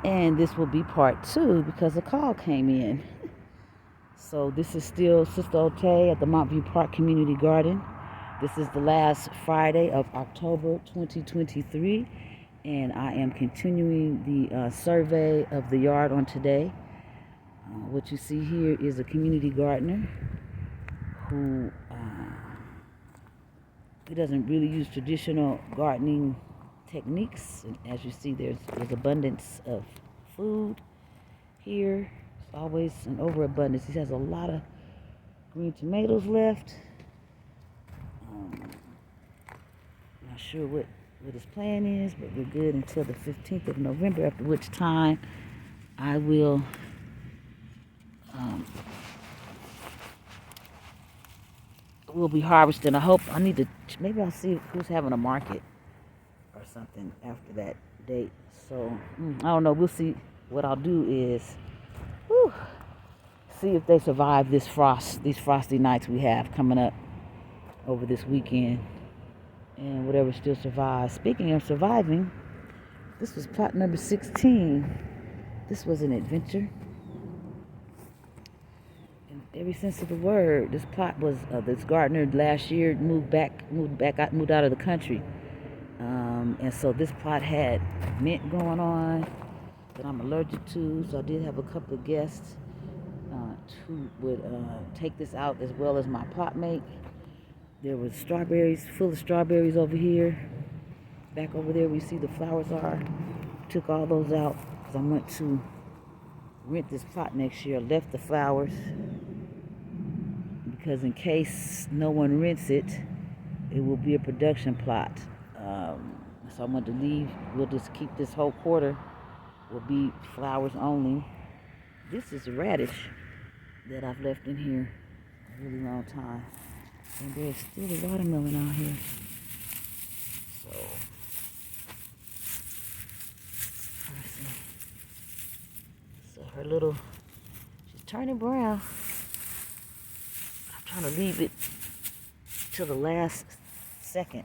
And this will be part 2 because a call came in. So this is still Sister Otay at the Montview Park Community Garden. This is the last Friday of October 2023, and I am continuing the survey of the yard on today. What you see here is a community gardener who he doesn't really use traditional gardening techniques. And as you see, there's abundance of food here. It's always an overabundance. He has a lot of green tomatoes left. Not sure what his plan is, but we're good until the 15th of November, after which time I will we'll be harvesting. I need to, maybe I'll see who's having a market or something after that date. So I don't know. We'll see. What I'll do is see if they survive these frosty nights we have coming up over this weekend, and whatever still survives. Speaking of surviving, this was plot number 16. This was an adventure in every sense of the word. This plot was this gardener last year moved out of the country, and so this plot had mint going on that I'm allergic to. So I did have a couple of guests who would take this out, as well as my plot mate. There was strawberries, full of strawberries over here. Back over there where you see the flowers are. Took all those out because I want to rent this plot next year. Left the flowers because in case no one rents it, it will be a production plot. So I want to leave. We'll just keep this whole quarter. Will be flowers only. This is a radish that I've left in here a really long time. And there's still a watermelon out here. So her little, she's turning brown. I'm trying to leave it till the last second,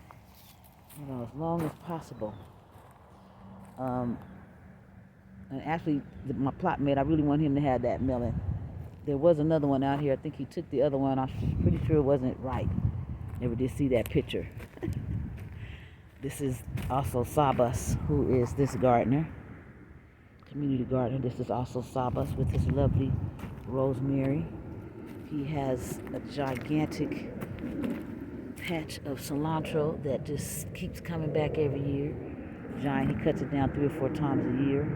as long as possible. And actually, my plot mate, I really want him to have that melon. There was another one out here. I think he took the other one. I'm pretty sure it wasn't right. Never did see that picture. This is also Sabas, who is this gardener, community gardener. This is also Sabas with his lovely rosemary. He has a gigantic patch of cilantro that just keeps coming back every year. Giant. He cuts it down 3 or 4 times a year.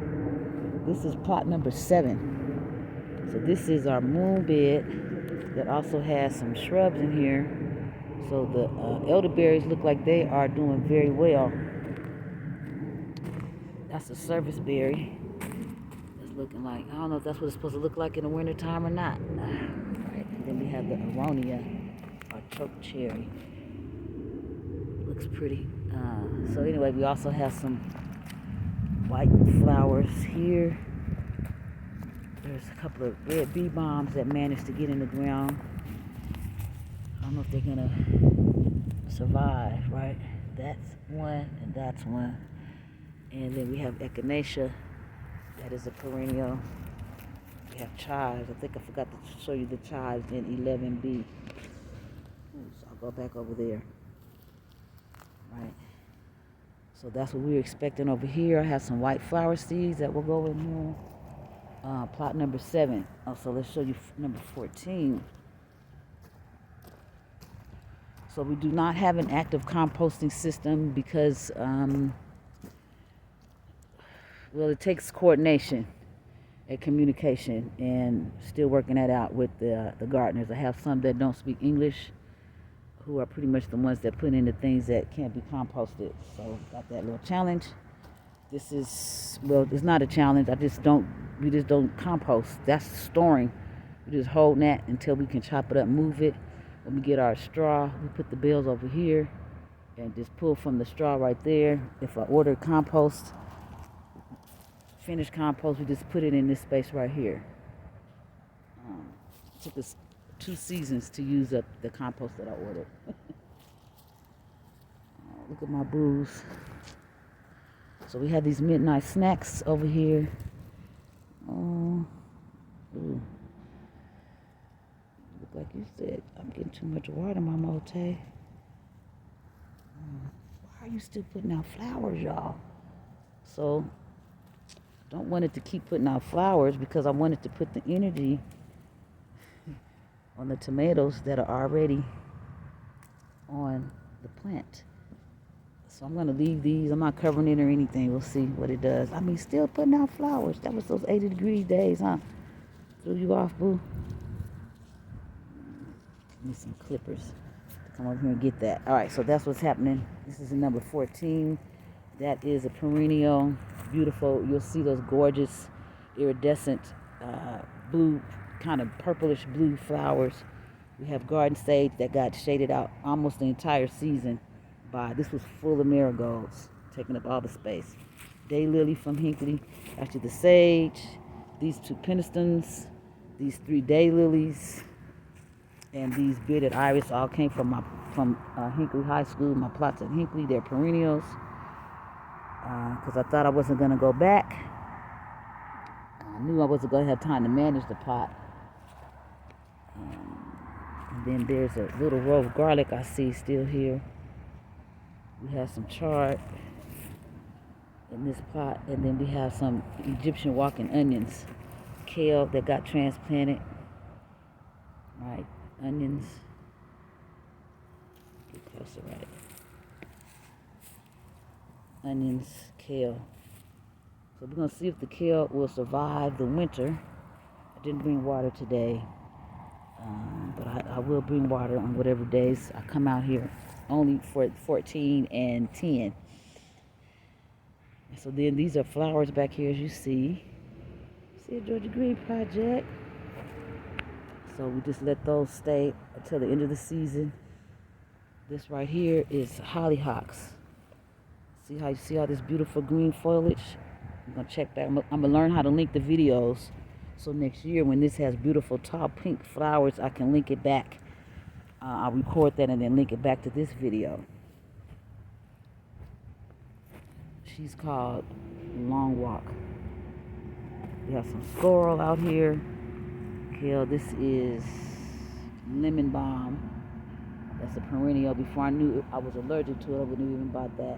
This is plot number 7. So this is our moon bed that also has some shrubs in here. So the elderberries look like they are doing very well. That's a service berry. It's looking like, I don't know if that's what it's supposed to look like in the wintertime or not. Right. And then we have the aronia, or choke cherry. Looks pretty. So anyway, we also have some white flowers here. There's a couple of red bee bombs that managed to get in the ground. I don't know if they're gonna survive, right? That's one and that's one. And then we have echinacea, that is a perennial. We have chives. I think I forgot to show you the chives in 11B. So I'll go back over there. Right. So that's what we're expecting over here. I have some white flower seeds that will go in here. Plot number 7. So let's show you number 14. So we do not have an active composting system because, it takes coordination and communication, and still working that out with the gardeners. I have some that don't speak English, who are pretty much the ones that put in the things that can't be composted. So got that little challenge. This is, it's not a challenge. We just don't compost. That's storing. We just hold that until we can chop it up, move it. When we get our straw, we put the bales over here and just pull from the straw right there. If I order compost, finished compost, we just put it in this space right here. It took us 2 seasons to use up the compost that I ordered. Look at my booze. So we have these midnight snacks over here. Ooh. Look like you said, I'm getting too much water in my mote. Why are you still putting out flowers, y'all? So, don't want it to keep putting out flowers because I wanted to put the energy on the tomatoes that are already on the plant. So I'm going to leave these. I'm not covering it or anything. We'll see what it does. I mean, still putting out flowers. That was those 80-degree days, huh? Threw you off, boo? Need some clippers to come over here and get that. All right, so that's what's happening. This is number 14. That is a perennial, beautiful. You'll see those gorgeous, iridescent, blue, kind of purplish blue flowers. We have garden sage that got shaded out almost the entire season by, this was full of marigolds, taking up all the space. Daylily from Hinckley, actually the sage, these 2 penistons, these 3 daylilies, and these bearded iris all came from Hinckley High School. My plots at Hinckley, they're perennials. Because I thought I wasn't going to go back. I knew I wasn't going to have time to manage the pot. And then there's a little row of garlic I see still here. We have some chard in this pot. And then we have some Egyptian walking onions. Kale that got transplanted. Right, onions. Get closer, right. Onions, kale. So we're going to see if the kale will survive the winter. I didn't bring water today, but I will bring water on whatever days I come out here, only for 14 and 10. And so then these are flowers back here, as you see. See a Georgia Green project. So we just let those stay until the end of the season. This right here is hollyhocks. See all this beautiful green foliage? I'm going to check back. I'm going to learn how to link the videos. So next year when this has beautiful tall pink flowers, I can link it back. I'll record that and then link it back to this video. She's called Long Walk. We have some squirrel out here. Kale, this is lemon balm. That's a perennial. Before I knew I was allergic to it, I wouldn't even bought that.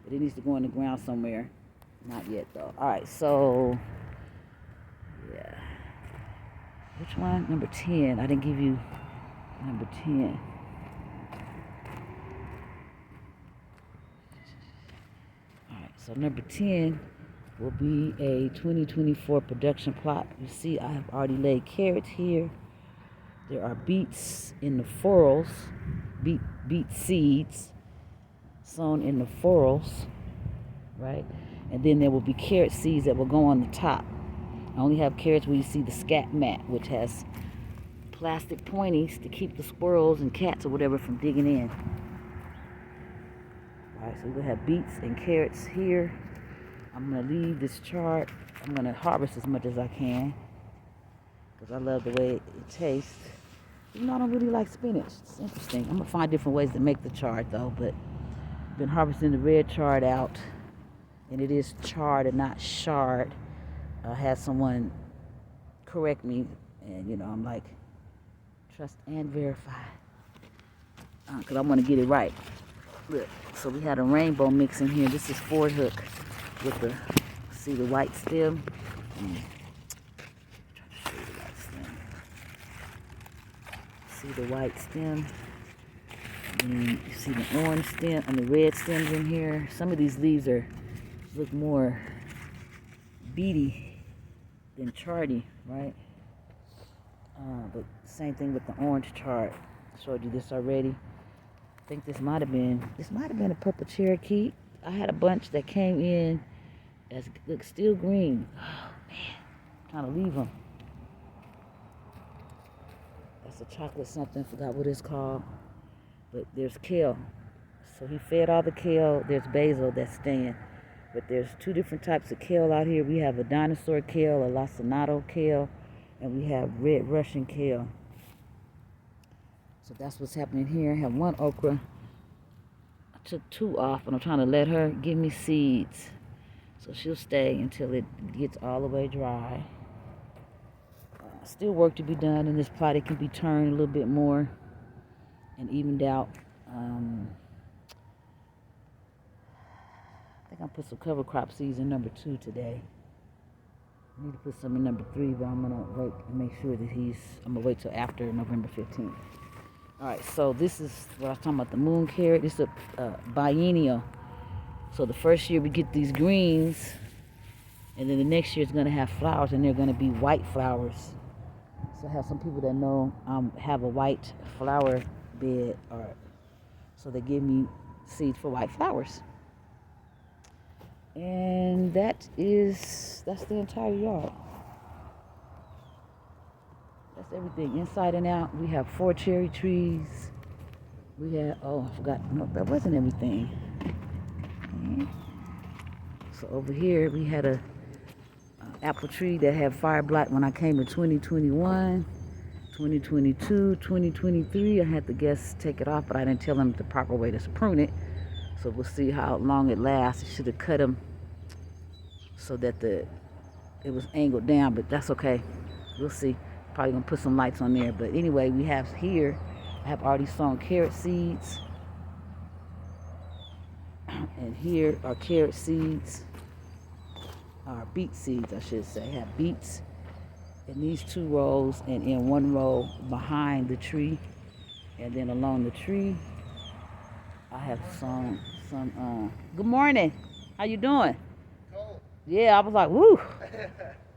But it needs to go in the ground somewhere. Not yet, though. All right, so, yeah. Which one? Number 10. I didn't give you number 10. All right, so number 10 will be a 2024 production plot. You see, I have already laid carrots here. There are beets in the furrows, beet seeds sown in the furrows, right? And then there will be carrot seeds that will go on the top. I only have carrots where you see the scat mat, which has plastic pointies to keep the squirrels and cats or whatever from digging in. All right, so we're gonna have beets and carrots here. I'm gonna leave this chart. I'm gonna harvest as much as I can because I love the way it tastes. Even though I don't really like spinach. It's interesting. I'm gonna find different ways to make the chard though, but I've been harvesting the red chard out, and it is chard and not shard. I had someone correct me, and you know, I'm like, trust and verify, because I want to get it right. Look, so we had a rainbow mix in here. This is Ford Hook with the, see the white stem? See the white stem, and you see the orange stem and the red stems in here. Some of these leaves look more beady than chardy, right? But same thing with the orange chard. I showed you this already. I think this might have been a purple Cherokee. I had a bunch that came in as look still green. Oh man, I'm trying to leave them. That's a chocolate something, forgot what it's called. But there's kale. So he fed all the kale. There's basil that's staying. But there's two different types of kale out here. We have a dinosaur kale, a lacinato kale, and we have red Russian kale. So that's what's happening here. I have one okra. I took two off, and I'm trying to let her give me seeds. So she'll stay until it gets all the way dry. Still work to be done, and this plot it can be turned a little bit more and evened out. I think I'll put some cover crop seeds in number 2 today. I need to put some in number 3, but I'm gonna wait and make sure that I'm gonna wait till after November 15th. All right, so this is what I was talking about, the moon carrot. This is a biennial. So the first year we get these greens, and then the next year it's gonna have flowers, and they're gonna be white flowers. So I have some people that know have a white flower bed, so they give me seeds for white flowers. And that's the entire yard. That's everything inside and out. We have 4 cherry trees. We had, I forgot, no, that wasn't everything. Okay. So over here we had a apple tree that had fire blight when I came in 2021, 2022, 2023. I had the guests take it off, but I didn't tell them the proper way to prune it. So we'll see how long it lasts. I should have cut them so that it was angled down, but that's okay. We'll see. Probably gonna put some lights on there. But anyway, we have here, I have already sown carrot seeds. And here are carrot seeds, or beet seeds, I should say. I have beets in these 2 rows, and in 1 row behind the tree. And then along the tree, I have sown some, good morning. How you doing? Cold. Yeah, I was like, woo.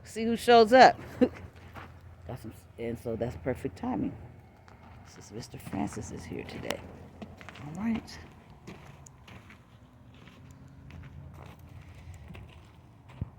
See who shows up. And so that's perfect timing. Mr. Francis is here today. All right.